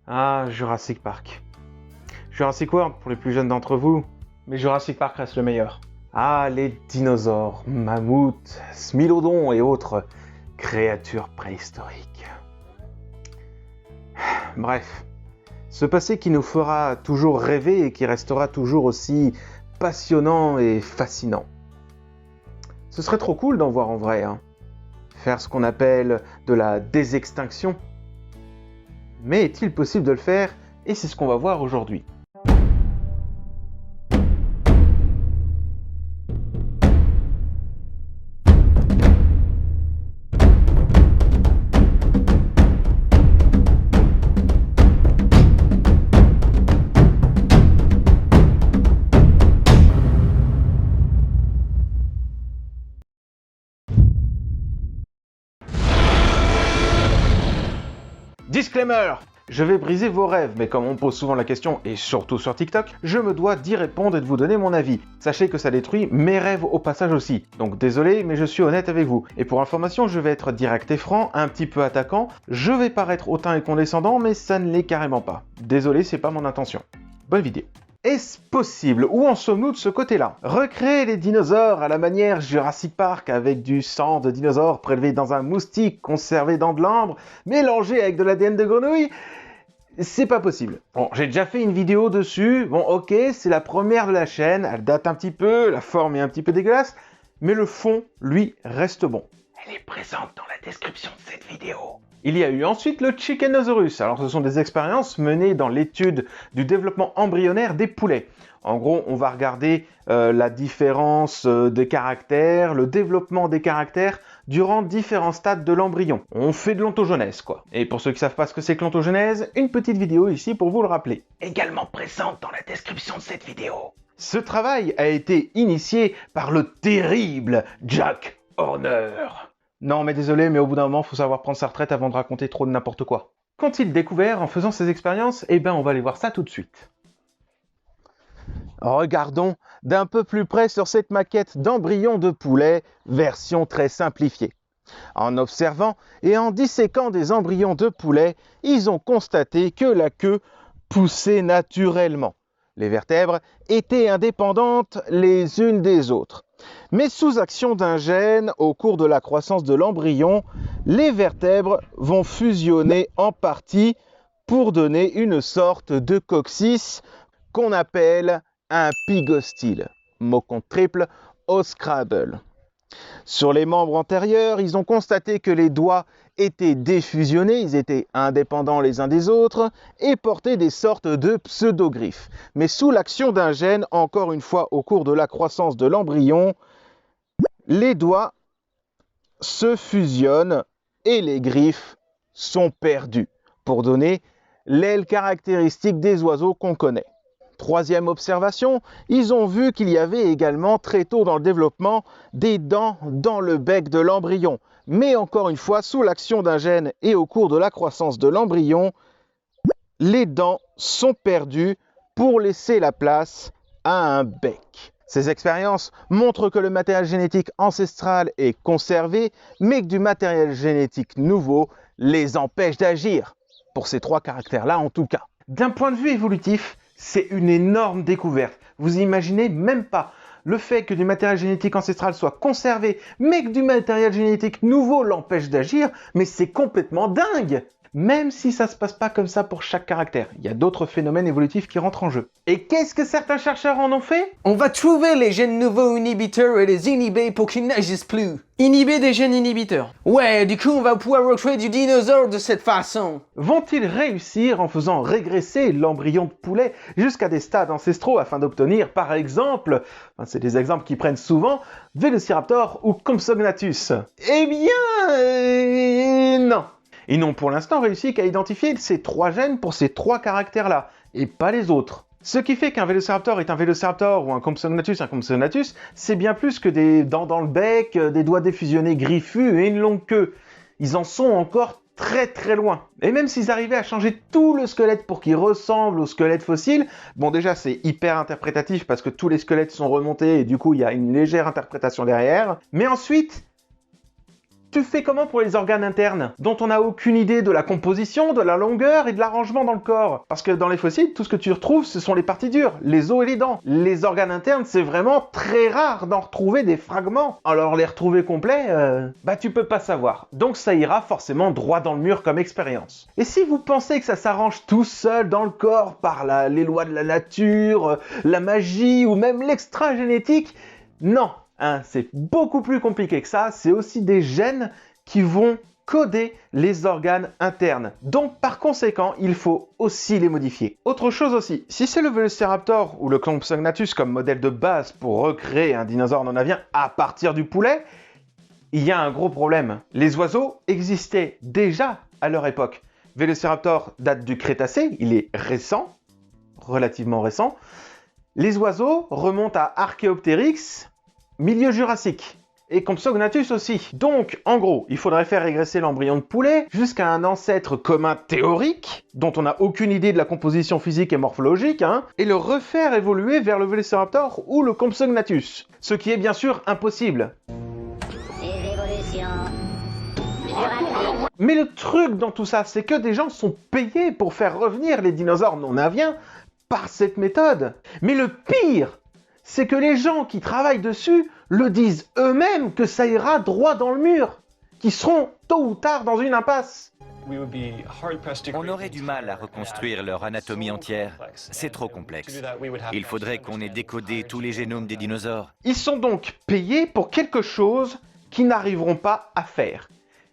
Ah, Jurassic Park. Jurassic World pour les plus jeunes d'entre vous, mais Jurassic Park reste le meilleur. Ah, les dinosaures, mammouths, smilodons et autres créatures préhistoriques. Bref, ce passé qui nous fera toujours rêver et qui restera toujours aussi passionnant et fascinant. Ce serait trop cool d'en voir en vrai, hein. Faire ce qu'on appelle de la désextinction. Mais est-il possible de le faire? Et c'est ce qu'on va voir aujourd'hui. Disclaimer! Je vais briser vos rêves, mais comme on me pose souvent la question, et surtout sur TikTok, je me dois d'y répondre et de vous donner mon avis. Sachez que ça détruit mes rêves au passage aussi. Donc désolé, mais je suis honnête avec vous. Et pour information, je vais être direct et franc, un petit peu attaquant. Je vais paraître hautain et condescendant, mais ça ne l'est carrément pas. Désolé, c'est pas mon intention. Bonne vidéo. Est-ce possible? Où en sommes-nous de ce côté-là? Recréer les dinosaures à la manière Jurassic Park avec du sang de dinosaures prélevé dans un moustique conservé dans de l'ambre, mélangé avec de l'ADN de grenouille? C'est pas possible. Bon, j'ai déjà fait une vidéo dessus. Bon, ok, c'est la première de la chaîne. Elle date un petit peu, la forme est un petit peu dégueulasse, mais le fond, lui, reste bon. Elle est présente dans la description de cette vidéo. Il y a eu ensuite le Chickenosaurus. Alors ce sont des expériences menées dans l'étude du développement embryonnaire des poulets. En gros, on va regarder la différence des caractères, le développement des caractères durant différents stades de l'embryon. On fait de l'ontogenèse, quoi. Et pour ceux qui ne savent pas ce que c'est que l'ontogenèse, une petite vidéo ici pour vous le rappeler. Également présente dans la description de cette vidéo. Ce travail a été initié par le terrible Jack Horner. Non, mais désolé, mais au bout d'un moment, il faut savoir prendre sa retraite avant de raconter trop de n'importe quoi. Qu'ont-ils découvert en faisant ces expériences? Eh bien, on va aller voir ça tout de suite. Regardons d'un peu plus près sur cette maquette d'embryon de poulet, version très simplifiée. En observant et en disséquant des embryons de poulet, ils ont constaté que la queue poussait naturellement. Les vertèbres étaient indépendantes les unes des autres. Mais sous action d'un gène, au cours de la croissance de l'embryon, les vertèbres vont fusionner en partie pour donner une sorte de coccyx qu'on appelle un pygostyle, mot compte triple au Scrabble. Sur les membres antérieurs, ils ont constaté que les doigts étaient défusionnés, ils étaient indépendants les uns des autres et portaient des sortes de pseudogriffes. Mais sous l'action d'un gène, encore une fois au cours de la croissance de l'embryon, les doigts se fusionnent et les griffes sont perdues pour donner l'aile caractéristique des oiseaux qu'on connaît. Troisième observation, ils ont vu qu'il y avait également très tôt dans le développement des dents dans le bec de l'embryon. Mais encore une fois, sous l'action d'un gène et au cours de la croissance de l'embryon, les dents sont perdues pour laisser la place à un bec. Ces expériences montrent que le matériel génétique ancestral est conservé, mais que du matériel génétique nouveau les empêche d'agir. Pour ces trois caractères-là en tout cas. D'un point de vue évolutif, c'est une énorme découverte. Vous imaginez même pas le fait que du matériel génétique ancestral soit conservé, mais que du matériel génétique nouveau l'empêche d'agir, mais c'est complètement dingue! Même si ça se passe pas comme ça pour chaque caractère, il y a d'autres phénomènes évolutifs qui rentrent en jeu. Et qu'est-ce que certains chercheurs en ont fait? On va trouver les gènes nouveaux inhibiteurs et les inhiber pour qu'ils n'agissent plus. Inhiber des gènes inhibiteurs. Ouais, du coup on va pouvoir recréer du dinosaure de cette façon. Vont-ils réussir en faisant régresser l'embryon de poulet jusqu'à des stades ancestraux afin d'obtenir, par exemple, c'est des exemples qui prennent souvent, Velociraptor ou Compsognathus? Eh bien, non. Ils n'ont pour l'instant réussi qu'à identifier ces trois gènes pour ces trois caractères-là, et pas les autres. Ce qui fait qu'un Velociraptor est un Velociraptor ou un Compsognathus, c'est bien plus que des dents dans le bec, des doigts défusionnés griffus et une longue queue. Ils en sont encore très très loin. Et même s'ils arrivaient à changer tout le squelette pour qu'il ressemble au squelette fossile, bon déjà c'est hyper interprétatif parce que tous les squelettes sont remontés et du coup il y a une légère interprétation derrière, mais ensuite, Tu fais comment pour les organes internes, dont on n'a aucune idée de la composition, de la longueur et de l'arrangement dans le corps? Parce que dans les fossiles, tout ce que tu retrouves, ce sont les parties dures, les os et les dents. Les organes internes, c'est vraiment très rare d'en retrouver des fragments. Alors les retrouver complets, tu peux pas savoir. Donc ça ira forcément droit dans le mur comme expérience. Et si vous pensez que ça s'arrange tout seul dans le corps par les lois de la nature, la magie ou même l'extra-génétique, non. C'est beaucoup plus compliqué que ça, c'est aussi des gènes qui vont coder les organes internes. Donc par conséquent, il faut aussi les modifier. Autre chose aussi, si c'est le Velociraptor ou le Compsognathus comme modèle de base pour recréer un dinosaure nonavien à partir du poulet, il y a un gros problème. Les oiseaux existaient déjà à leur époque. Velociraptor date du Crétacé, il est récent, relativement récent. Les oiseaux remontent à Archaeopteryx, milieu jurassique, et Compsognathus aussi. Donc, en gros, il faudrait faire régresser l'embryon de poulet jusqu'à un ancêtre commun théorique, dont on n'a aucune idée de la composition physique et morphologique, et le refaire évoluer vers le Velociraptor ou le Compsognathus. Ce qui est bien sûr impossible. Mais le truc dans tout ça, c'est que des gens sont payés pour faire revenir les dinosaures non-aviens par cette méthode. Mais le pire, c'est que les gens qui travaillent dessus le disent eux-mêmes que ça ira droit dans le mur, qu'ils seront tôt ou tard dans une impasse. On aurait du mal à reconstruire leur anatomie entière. C'est trop complexe. Il faudrait qu'on ait décodé tous les génomes des dinosaures. Ils sont donc payés pour quelque chose qu'ils n'arriveront pas à faire.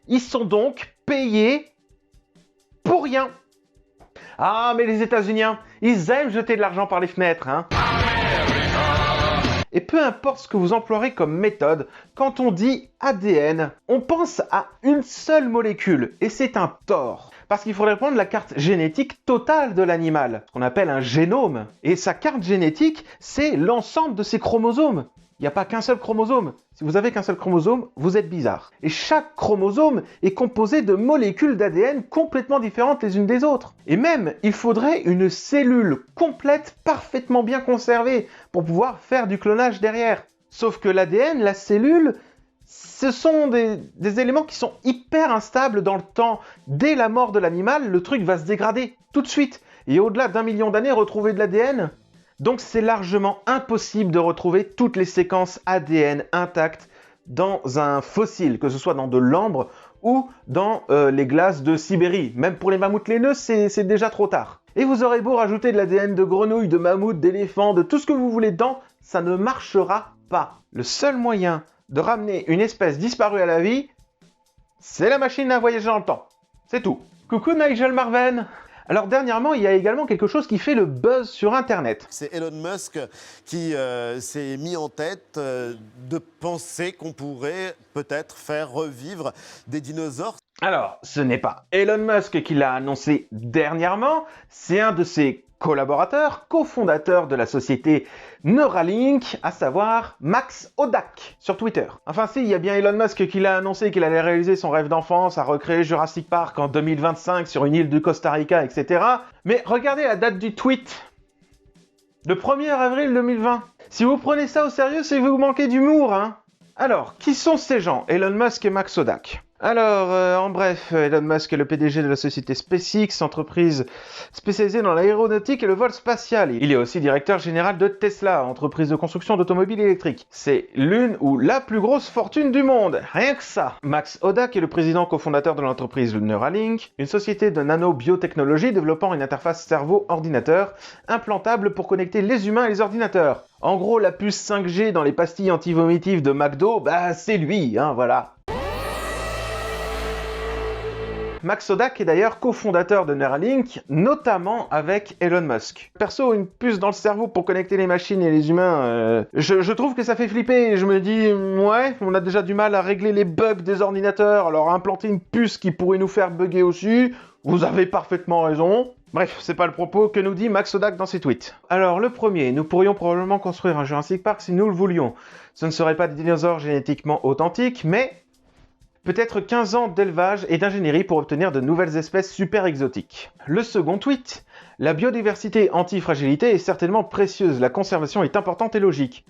Ils sont donc payés pour rien. Ah, mais les États-Unis, ils aiment jeter de l'argent par les fenêtres, Et peu importe ce que vous emploierez comme méthode, quand on dit ADN, on pense à une seule molécule, et c'est un tort. Parce qu'il faudrait prendre la carte génétique totale de l'animal, ce qu'on appelle un génome. Et sa carte génétique, c'est l'ensemble de ses chromosomes. Il n'y a pas qu'un seul chromosome. Si vous avez qu'un seul chromosome, vous êtes bizarre. Et chaque chromosome est composé de molécules d'ADN complètement différentes les unes des autres. Et même, il faudrait une cellule complète, parfaitement bien conservée, pour pouvoir faire du clonage derrière. Sauf que l'ADN, la cellule, ce sont des éléments qui sont hyper instables dans le temps. Dès la mort de l'animal, le truc va se dégrader tout de suite. Et au-delà d'1 million d'années, retrouver de l'ADN, donc c'est largement impossible de retrouver toutes les séquences ADN intactes dans un fossile, que ce soit dans de l'ambre ou dans les glaces de Sibérie. Même pour les mammouths laineux, c'est déjà trop tard. Et vous aurez beau rajouter de l'ADN de grenouille, de mammouth, d'éléphant, de tout ce que vous voulez dedans, ça ne marchera pas. Le seul moyen de ramener une espèce disparue à la vie, c'est la machine à voyager dans le temps. C'est tout. Coucou Nigel Marven. Alors dernièrement, il y a également quelque chose qui fait le buzz sur Internet. C'est Elon Musk qui s'est mis en tête de penser qu'on pourrait peut-être faire revivre des dinosaures. Alors, ce n'est pas Elon Musk qui l'a annoncé dernièrement, c'est un de ses collaborateurs, cofondateur de la société Neuralink, à savoir Max Hodak, sur Twitter. Enfin si, il y a bien Elon Musk qui l'a annoncé qu'il allait réaliser son rêve d'enfance à recréer Jurassic Park en 2025 sur une île du Costa Rica, etc. Mais regardez la date du tweet. Le 1er avril 2020. Si vous prenez ça au sérieux, c'est que vous manquez d'humour, Alors, qui sont ces gens, Elon Musk et Max Hodak? Alors, en bref, Elon Musk est le PDG de la société SpaceX, entreprise spécialisée dans l'aéronautique et le vol spatial. Il est aussi directeur général de Tesla, entreprise de construction d'automobiles électriques. C'est l'une ou la plus grosse fortune du monde, rien que ça. Max Hodak est le président cofondateur de l'entreprise Neuralink, une société de nanobiotechnologie développant une interface cerveau-ordinateur implantable pour connecter les humains et les ordinateurs. En gros, la puce 5G dans les pastilles anti-vomitives de McDo, c'est lui, voilà. Max Hodak est d'ailleurs cofondateur de Neuralink, notamment avec Elon Musk. Perso, une puce dans le cerveau pour connecter les machines et les humains, je trouve que ça fait flipper et je me dis, ouais, on a déjà du mal à régler les bugs des ordinateurs, alors implanter une puce qui pourrait nous faire bugger aussi, vous avez parfaitement raison. Bref, c'est pas le propos que nous dit Max Hodak dans ses tweets. Alors, le premier, nous pourrions probablement construire un Jurassic Park si nous le voulions. Ce ne seraient pas des dinosaures génétiquement authentiques, mais peut-être 15 ans d'élevage et d'ingénierie pour obtenir de nouvelles espèces super exotiques. Le second tweet, la biodiversité anti-fragilité est certainement précieuse, la conservation est importante et logique.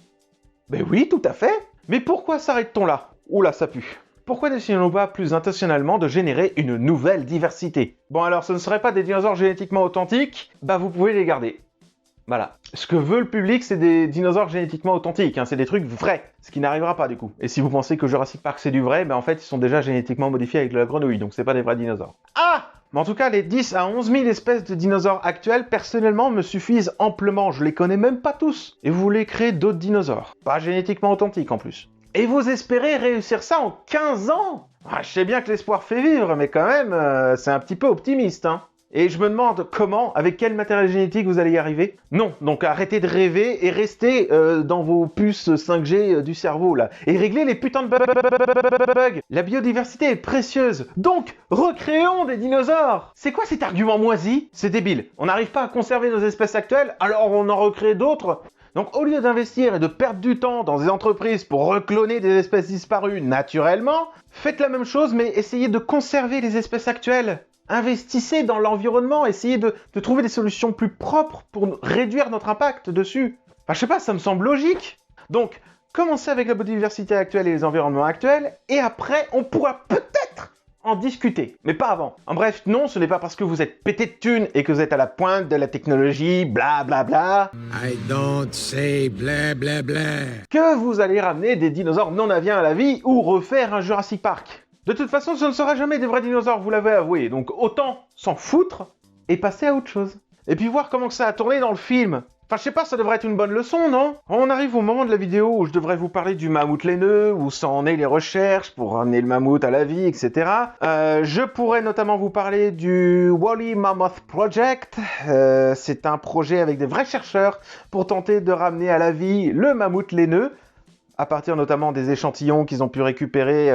Ben oui, tout à fait. Mais pourquoi s'arrête-t-on là? Oula, ça pue. pourquoi n'essayons-nous pas plus intentionnellement de générer une nouvelle diversité? Bon alors, ce ne seraient pas des dinosaures génétiquement authentiques, bah vous pouvez les garder. Voilà. Ce que veut le public, c'est des dinosaures génétiquement authentiques, hein, c'est des trucs vrais, ce qui n'arrivera pas du coup. Et si vous pensez que Jurassic Park c'est du vrai, ben en fait ils sont déjà génétiquement modifiés avec de la grenouille, donc c'est pas des vrais dinosaures. Ah! Mais en tout cas, les 10 à 11 000 espèces de dinosaures actuelles, personnellement, me suffisent amplement, je les connais même pas tous. Et vous voulez créer d'autres dinosaures, pas génétiquement authentiques en plus. Et vous espérez réussir ça en 15 ans? Ah, je sais bien que l'espoir fait vivre, mais quand même, c'est un petit peu optimiste, hein. Et je me demande comment, avec quel matériel génétique vous allez y arriver? Non, donc arrêtez de rêver et restez dans vos puces 5G du cerveau, là. Et réglez les putains de bugs. La biodiversité est précieuse, donc recréons des dinosaures. C'est quoi cet argument moisi? C'est débile. On n'arrive pas à conserver nos espèces actuelles, alors on en recrée d'autres? Donc au lieu d'investir et de perdre du temps dans des entreprises pour recloner des espèces disparues naturellement, faites la même chose mais essayez de conserver les espèces actuelles. Investissez dans l'environnement, essayez de trouver des solutions plus propres pour réduire notre impact dessus. Enfin, je sais pas, ça me semble logique. Donc, commencez avec la biodiversité actuelle et les environnements actuels, et après, on pourra peut-être en discuter, mais pas avant. En bref, non, ce n'est pas parce que vous êtes pété de thunes et que vous êtes à la pointe de la technologie, bla bla bla. I don't say bla bla bla. Que vous allez ramener des dinosaures non aviens à la vie ou refaire un Jurassic Park. De toute façon, ce ne sera jamais des vrais dinosaures, vous l'avez avoué, donc autant s'en foutre et passer à autre chose. Et puis voir comment ça a tourné dans le film. Enfin, je sais pas, ça devrait être une bonne leçon, non? On arrive au moment de la vidéo où je devrais vous parler du mammouth laineux, où ça en est les recherches pour ramener le mammouth à la vie, etc. Je pourrais notamment vous parler du Woolly Mammoth Project. C'est un projet avec des vrais chercheurs pour tenter de ramener à la vie le mammouth laineux, à partir notamment des échantillons qu'ils ont pu récupérer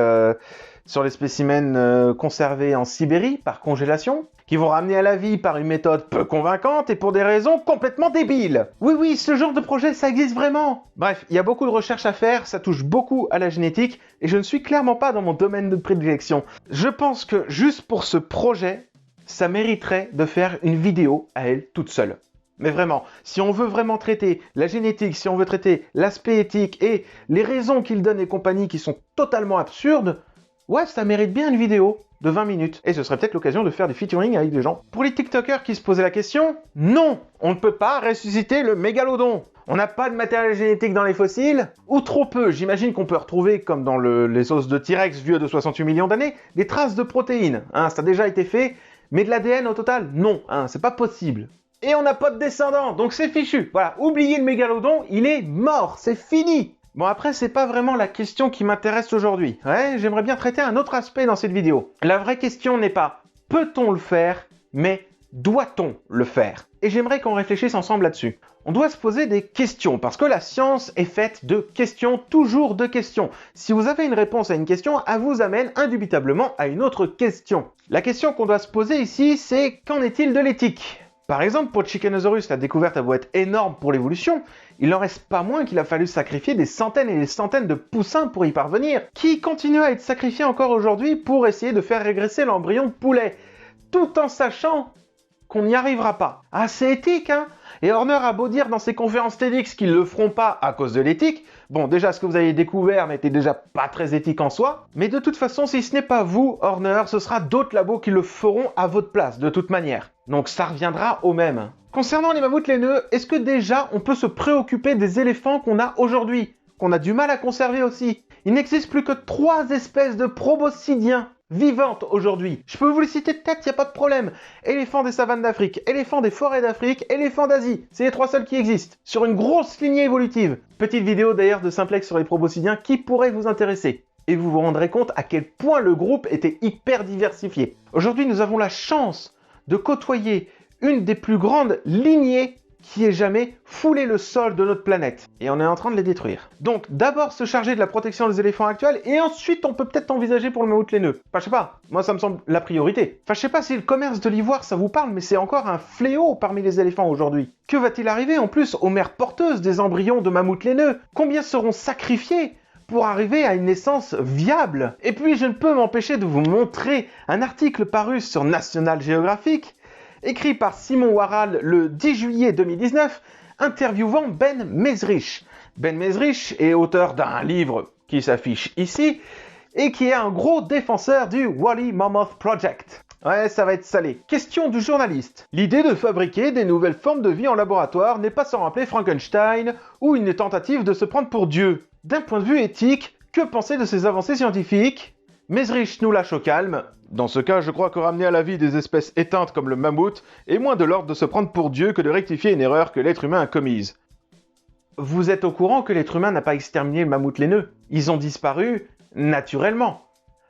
sur les spécimens conservés en Sibérie par congélation, qui vont ramener à la vie par une méthode peu convaincante et pour des raisons complètement débiles. Oui, ce genre de projet, ça existe vraiment. Bref, il y a beaucoup de recherches à faire, ça touche beaucoup à la génétique, et je ne suis clairement pas dans mon domaine de prédilection. Je pense que juste pour ce projet, ça mériterait de faire une vidéo à elle toute seule. Mais vraiment, si on veut vraiment traiter la génétique, si on veut traiter l'aspect éthique et les raisons qu'il donne et compagnie qui sont totalement absurdes, ouais, ça mérite bien une vidéo de 20 minutes. Et ce serait peut-être l'occasion de faire des featuring avec des gens. Pour les TikTokers qui se posaient la question, non, on ne peut pas ressusciter le mégalodon. On n'a pas de matériel génétique dans les fossiles, ou trop peu. J'imagine qu'on peut retrouver, comme dans les os de T-Rex vieux de 68 millions d'années, des traces de protéines. Hein, ça a déjà été fait, mais de l'ADN au total, non, hein, c'est pas possible. Et on n'a pas de descendants, donc c'est fichu. Voilà, oubliez le mégalodon, il est mort, c'est fini. Bon après, c'est pas vraiment la question qui m'intéresse aujourd'hui. Ouais, j'aimerais bien traiter un autre aspect dans cette vidéo. La vraie question n'est pas « peut-on le faire ?» mais « doit-on le faire ?» Et j'aimerais qu'on réfléchisse ensemble là-dessus. On doit se poser des questions, parce que la science est faite de questions, toujours de questions. Si vous avez une réponse à une question, elle vous amène indubitablement à une autre question. La question qu'on doit se poser ici, c'est « qu'en est-il de l'éthique ?» Par exemple, pour Chickenosaurus, la découverte a beau être énorme pour l'évolution, il n'en reste pas moins qu'il a fallu sacrifier des centaines et des centaines de poussins pour y parvenir, qui continuent à être sacrifiés encore aujourd'hui pour essayer de faire régresser l'embryon de poulet, tout en sachant qu'on n'y arrivera pas. Ah, c'est éthique, hein? Et Horner a beau dire dans ses conférences TEDx qu'ils le feront pas à cause de l'éthique, bon, déjà, ce que vous avez découvert n'était déjà pas très éthique en soi, mais de toute façon, si ce n'est pas vous, Horner, ce sera d'autres labos qui le feront à votre place, de toute manière. Donc ça reviendra au même. Concernant les mammouths laineux, est-ce que déjà on peut se préoccuper des éléphants qu'on a aujourd'hui, qu'on a du mal à conserver aussi? Il n'existe plus que 3 espèces de proboscidiens vivantes aujourd'hui. Je peux vous les citer de tête, y a pas de problème. Éléphants des savanes d'Afrique, éléphants des forêts d'Afrique, éléphants d'Asie. C'est les 3 seuls qui existent, sur une grosse lignée évolutive. Petite vidéo d'ailleurs de Simplex sur les proboscidiens qui pourrait vous intéresser. Et vous vous rendrez compte à quel point le groupe était hyper diversifié. Aujourd'hui, nous avons la chance de côtoyer une des plus grandes lignées qui ait jamais foulé le sol de notre planète. Et on est en train de les détruire. Donc d'abord se charger de la protection des éléphants actuels, et ensuite on peut peut-être envisager pour le mammouth laineux. Enfin je sais pas, moi ça me semble la priorité. Enfin je sais pas si le commerce de l'ivoire ça vous parle, mais c'est encore un fléau parmi les éléphants aujourd'hui. Que va-t-il arriver en plus aux mères porteuses des embryons de mammouth laineux? Combien seront sacrifiés pour arriver à une naissance viable? Et puis je ne peux m'empêcher de vous montrer un article paru sur National Geographic, écrit par Simon Warral le 10 juillet 2019, interviewant Ben Mezrich. Ben Mezrich est auteur d'un livre qui s'affiche ici. et qui est un gros défenseur du Woolly Mammoth Project. Ouais, ça va être salé. Question du journaliste. L'idée de fabriquer des nouvelles formes de vie en laboratoire n'est pas sans rappeler Frankenstein ou une tentative de se prendre pour Dieu. D'un point de vue éthique, que penser de ces avancées scientifiques? Mesrich nous lâche au calme. Dans ce cas, je crois que ramener à la vie des espèces éteintes comme le mammouth est moins de l'ordre de se prendre pour Dieu que de rectifier une erreur que l'être humain a commise. Vous êtes au courant que l'être humain n'a pas exterminé le mammouth laineux? Ils ont disparu naturellement.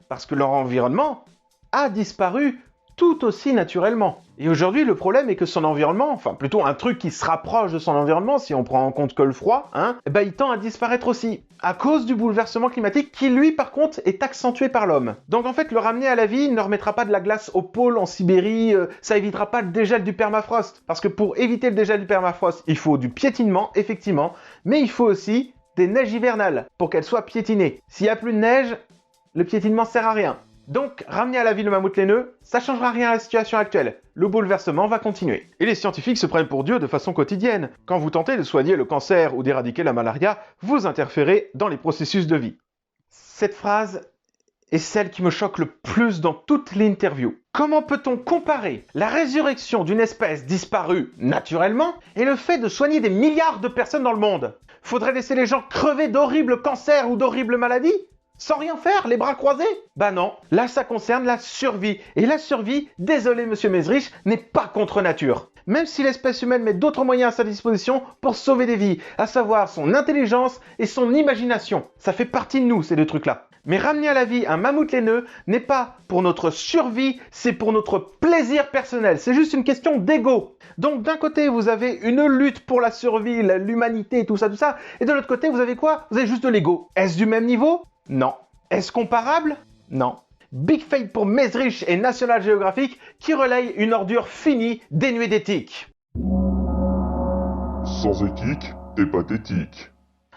Parce que leur environnement a disparu tout aussi naturellement. Et aujourd'hui, le problème est que son environnement, enfin plutôt un truc qui se rapproche de son environnement, si on prend en compte que le froid, il tend à disparaître aussi, à cause du bouleversement climatique qui, lui, par contre, est accentué par l'homme. Donc en fait, le ramener à la vie ne remettra pas de la glace au pôle en Sibérie, ça évitera pas le dégel du permafrost. Parce que pour éviter le dégel du permafrost, il faut du piétinement, effectivement, mais il faut aussi des neiges hivernales pour qu'elles soient piétinées. S'il n'y a plus de neige, le piétinement sert à rien. Donc, ramener à la vie le mammouth laineux, ça changera rien à la situation actuelle. Le bouleversement va continuer. Et les scientifiques se prennent pour Dieu de façon quotidienne. Quand vous tentez de soigner le cancer ou d'éradiquer la malaria, vous interférez dans les processus de vie. Cette phrase est celle qui me choque le plus dans toute l'interview. Comment peut-on comparer la résurrection d'une espèce disparue naturellement et le fait de soigner des milliards de personnes dans le monde? Faudrait laisser les gens crever d'horribles cancers ou d'horribles maladies? Sans rien faire, les bras croisés? Bah non, là ça concerne la survie. Et la survie, désolé monsieur Mesrich, n'est pas contre nature. Même si l'espèce humaine met d'autres moyens à sa disposition pour sauver des vies, à savoir son intelligence et son imagination. Ça fait partie de nous, ces deux trucs-là. Mais ramener à la vie un mammouth laineux n'est pas pour notre survie, c'est pour notre plaisir personnel. C'est juste une question d'ego. Donc d'un côté, vous avez une lutte pour la survie, l'humanité, tout ça, et de l'autre côté, vous avez quoi? Vous avez juste de l'ego. Est-ce du même niveau? Non. Est-ce comparable? Non. Big fail pour Mesrich et National Geographic qui relayent une ordure finie, dénuée d'éthique. Sans éthique et pathétique.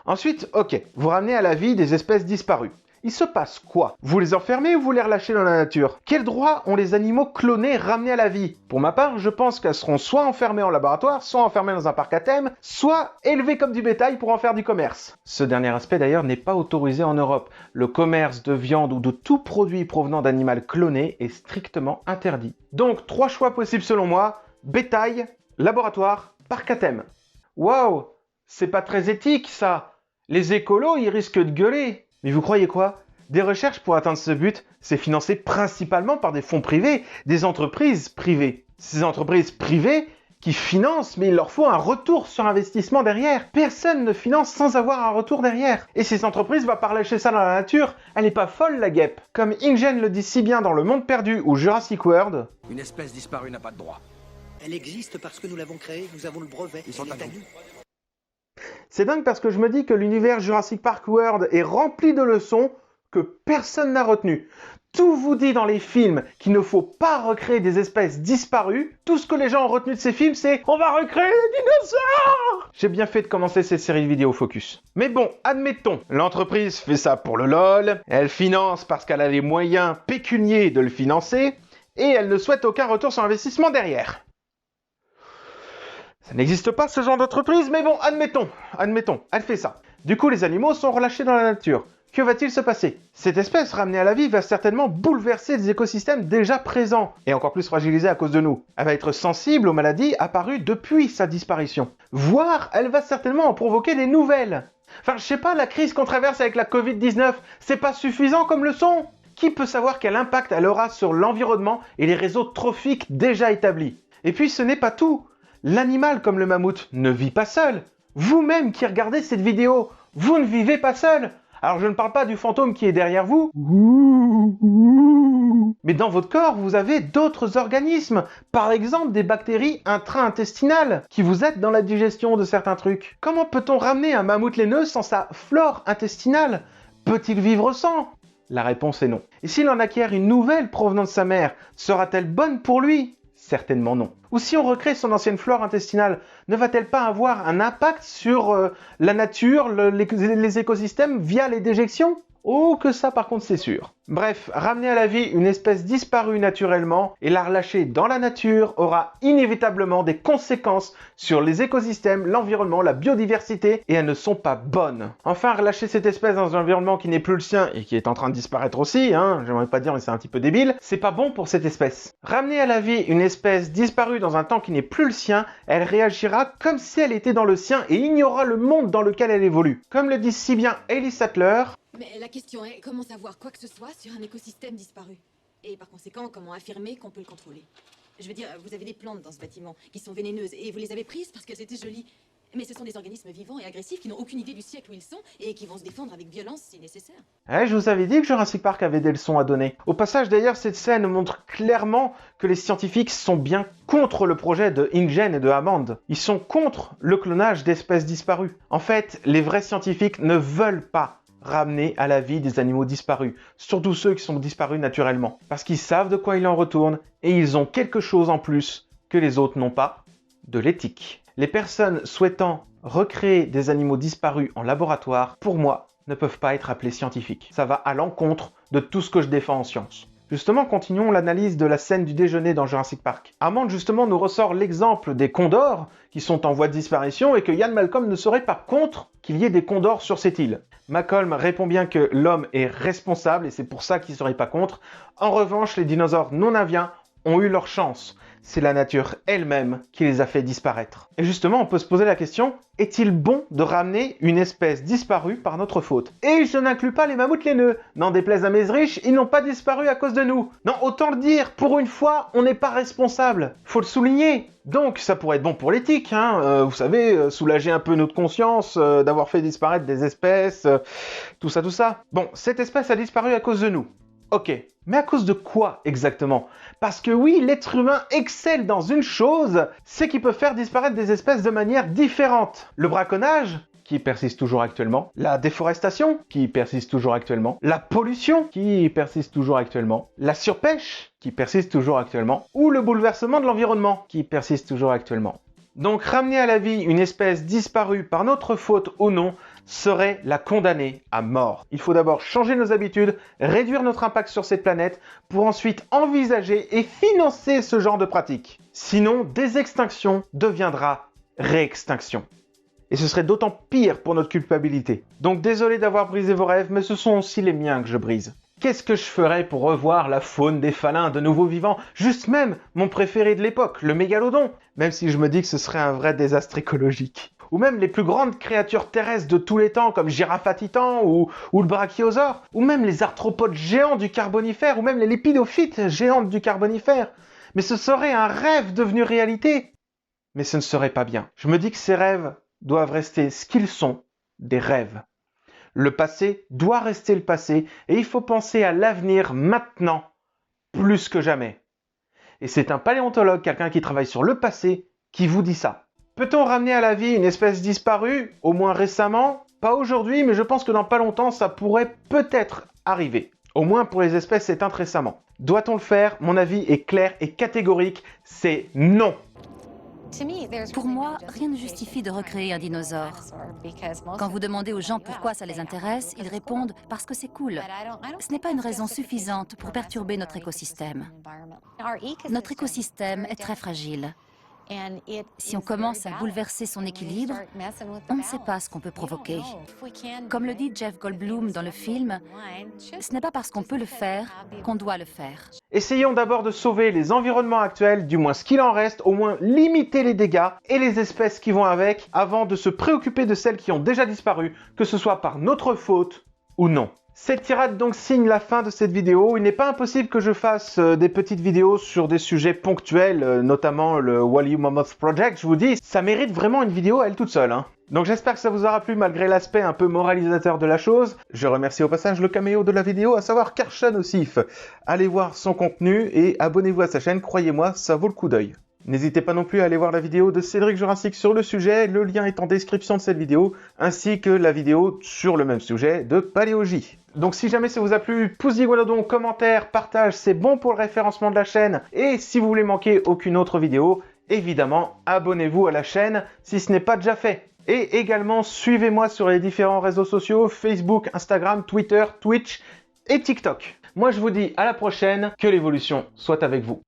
Ensuite, ok, vous ramenez à la vie des espèces disparues. Il se passe quoi? Vous les enfermez ou vous les relâchez dans la nature? Quels droits ont les animaux clonés ramenés à la vie? Pour ma part, je pense qu'elles seront soit enfermées en laboratoire, soit enfermées dans un parc à thème, soit élevées comme du bétail pour en faire du commerce. Ce dernier aspect d'ailleurs n'est pas autorisé en Europe. Le commerce de viande ou de tout produit provenant d'animal cloné est strictement interdit. Donc 3 choix possibles selon moi: bétail, laboratoire, parc à thème. Waouh, c'est pas très éthique ça. Les écolos, ils risquent de gueuler. Mais vous croyez quoi? Des recherches pour atteindre ce but, c'est financé principalement par des fonds privés, des entreprises privées. Ces entreprises privées qui financent, mais il leur faut un retour sur investissement derrière. Personne ne finance sans avoir un retour derrière. Et ces entreprises vont pas lâcher ça dans la nature. Elle n'est pas folle la guêpe. Comme InGen le dit si bien dans Le Monde Perdu ou Jurassic World. Une espèce disparue n'a pas de droit. Elle existe parce que nous l'avons créée, nous avons le brevet. Ils sont à nous. C'est dingue parce que je me dis que l'univers Jurassic Park World est rempli de leçons que personne n'a retenues. Tout vous dit dans les films qu'il ne faut pas recréer des espèces disparues. Tout ce que les gens ont retenu de ces films, c'est « On va recréer les dinosaures !» J'ai bien fait de commencer cette série de vidéos Focus. Mais bon, admettons, l'entreprise fait ça pour le LOL, elle finance parce qu'elle a les moyens pécuniaires de le financer, et elle ne souhaite aucun retour sur investissement derrière. Ça n'existe pas ce genre d'entreprise, mais bon, admettons, elle fait ça. Du coup, les animaux sont relâchés dans la nature. Que va-t-il se passer? Cette espèce ramenée à la vie va certainement bouleverser des écosystèmes déjà présents, et encore plus fragilisés à cause de nous. Elle va être sensible aux maladies apparues depuis sa disparition. Voire, elle va certainement en provoquer des nouvelles. Enfin, je sais pas, la crise qu'on traverse avec la Covid-19, c'est pas suffisant comme leçon? Qui peut savoir quel impact elle aura sur l'environnement et les réseaux trophiques déjà établis? Et puis, ce n'est pas tout. L'animal comme le mammouth ne vit pas seul. Vous-même qui regardez cette vidéo, vous ne vivez pas seul. Alors je ne parle pas du fantôme qui est derrière vous, mais dans votre corps, vous avez d'autres organismes. Par exemple, des bactéries intra-intestinales qui vous aident dans la digestion de certains trucs. Comment peut-on ramener un mammouth laineux sans sa flore intestinale? Peut-il vivre sans? La réponse est non. Et s'il en acquiert une nouvelle provenant de sa mère, sera-t-elle bonne pour lui? Certainement non. Ou si on recrée son ancienne flore intestinale, ne va-t-elle pas avoir un impact sur la nature, les écosystèmes via les déjections? Oh, que ça par contre c'est sûr. Bref, ramener à la vie une espèce disparue naturellement et la relâcher dans la nature aura inévitablement des conséquences sur les écosystèmes, l'environnement, la biodiversité et elles ne sont pas bonnes. Enfin, relâcher cette espèce dans un environnement qui n'est plus le sien et qui est en train de disparaître aussi, j'aimerais pas dire mais c'est un petit peu débile, c'est pas bon pour cette espèce. Ramener à la vie une espèce disparue dans un temps qui n'est plus le sien, elle réagira comme si elle était dans le sien et ignorera le monde dans lequel elle évolue. Comme le dit si bien Ellie Sattler, mais la question est, comment savoir quoi que ce soit sur un écosystème disparu? Et par conséquent, comment affirmer qu'on peut le contrôler? Je veux dire, vous avez des plantes dans ce bâtiment qui sont vénéneuses et vous les avez prises parce qu'elles étaient jolies. Mais ce sont des organismes vivants et agressifs qui n'ont aucune idée du siècle où ils sont et qui vont se défendre avec violence si nécessaire. Je vous avais dit que Jurassic Park avait des leçons à donner. Au passage d'ailleurs, cette scène montre clairement que les scientifiques sont bien contre le projet de InGen et de Hammond. Ils sont contre le clonage d'espèces disparues. En fait, les vrais scientifiques ne veulent pas ramener à la vie des animaux disparus, surtout ceux qui sont disparus naturellement, parce qu'ils savent de quoi il en retourne et ils ont quelque chose en plus que les autres n'ont pas, de l'éthique. Les personnes souhaitant recréer des animaux disparus en laboratoire, pour moi, ne peuvent pas être appelées scientifiques. Ça va à l'encontre de tout ce que je défends en science. Justement, continuons l'analyse de la scène du déjeuner dans Jurassic Park. Hammond, justement, nous ressort l'exemple des condors qui sont en voie de disparition et que Ian Malcolm ne serait pas contre qu'il y ait des condors sur cette île. Malcolm répond bien que l'homme est responsable et c'est pour ça qu'il ne serait pas contre. En revanche, les dinosaures non aviens ont eu leur chance. C'est la nature elle-même qui les a fait disparaître. Et justement, on peut se poser la question, est-il bon de ramener une espèce disparue par notre faute? Et je n'inclus pas les mammouths laineux. N'en déplaise à Mesrich, ils n'ont pas disparu à cause de nous. Non, autant le dire, pour une fois, on n'est pas responsable. Faut le souligner. Donc, ça pourrait être bon pour l'éthique, vous savez, soulager un peu notre conscience, d'avoir fait disparaître des espèces, tout ça. Bon, cette espèce a disparu à cause de nous. Ok, mais à cause de quoi exactement? Parce que oui, l'être humain excelle dans une chose, c'est qu'il peut faire disparaître des espèces de manière différente. Le braconnage, qui persiste toujours actuellement, la déforestation, qui persiste toujours actuellement, la pollution, qui persiste toujours actuellement, la surpêche, qui persiste toujours actuellement, ou le bouleversement de l'environnement, qui persiste toujours actuellement. Donc ramener à la vie une espèce disparue par notre faute ou non, serait la condamner à mort. Il faut d'abord changer nos habitudes, réduire notre impact sur cette planète, pour ensuite envisager et financer ce genre de pratique. Sinon, désextinction deviendra réextinction. Et ce serait d'autant pire pour notre culpabilité. Donc désolé d'avoir brisé vos rêves, mais ce sont aussi les miens que je brise. Qu'est-ce que je ferais pour revoir la faune des félins de nouveaux vivants? Juste même mon préféré de l'époque, le mégalodon. Même si je me dis que ce serait un vrai désastre écologique. Ou même les plus grandes créatures terrestres de tous les temps, comme Girafe à Titan ou le Brachiosaure, ou même les arthropodes géants du Carbonifère, ou même les lépidophytes géantes du Carbonifère. Mais ce serait un rêve devenu réalité. Mais ce ne serait pas bien. Je me dis que ces rêves doivent rester ce qu'ils sont, des rêves. Le passé doit rester le passé, et il faut penser à l'avenir maintenant, plus que jamais. Et c'est un paléontologue, quelqu'un qui travaille sur le passé, qui vous dit ça. Peut-on ramener à la vie une espèce disparue, au moins récemment? Pas aujourd'hui, mais je pense que dans pas longtemps, ça pourrait peut-être arriver. Au moins pour les espèces éteintes récemment. Doit-on le faire? Mon avis est clair et catégorique, c'est non. Pour moi, rien ne justifie de recréer un dinosaure. Quand vous demandez aux gens pourquoi ça les intéresse, ils répondent « parce que c'est cool ». Ce n'est pas une raison suffisante pour perturber notre écosystème. Notre écosystème est très fragile. Si on commence à bouleverser son équilibre, on ne sait pas ce qu'on peut provoquer. Comme le dit Jeff Goldblum dans le film, ce n'est pas parce qu'on peut le faire qu'on doit le faire. Essayons d'abord de sauver les environnements actuels, du moins ce qu'il en reste, au moins limiter les dégâts et les espèces qui vont avec, avant de se préoccuper de celles qui ont déjà disparu, que ce soit par notre faute ou non. Cette tirade donc signe la fin de cette vidéo. Il n'est pas impossible que je fasse des petites vidéos sur des sujets ponctuels, notamment le Woolly Mammoth Project. Je vous dis, ça mérite vraiment une vidéo à elle toute seule. Donc j'espère que ça vous aura plu malgré l'aspect un peu moralisateur de la chose. Je remercie au passage le caméo de la vidéo, à savoir Karchan Ossif. Allez voir son contenu et abonnez-vous à sa chaîne, croyez-moi, ça vaut le coup d'œil. N'hésitez pas non plus à aller voir la vidéo de Cédric Jurassic sur le sujet, le lien est en description de cette vidéo, ainsi que la vidéo sur le même sujet de Paléogie. Donc si jamais ça vous a plu, pouce d'iguanodon, commentaire, partage, c'est bon pour le référencement de la chaîne. Et si vous voulez manquer aucune autre vidéo, évidemment, abonnez-vous à la chaîne si ce n'est pas déjà fait. Et également, suivez-moi sur les différents réseaux sociaux, Facebook, Instagram, Twitter, Twitch et TikTok. Moi, je vous dis à la prochaine, que l'évolution soit avec vous.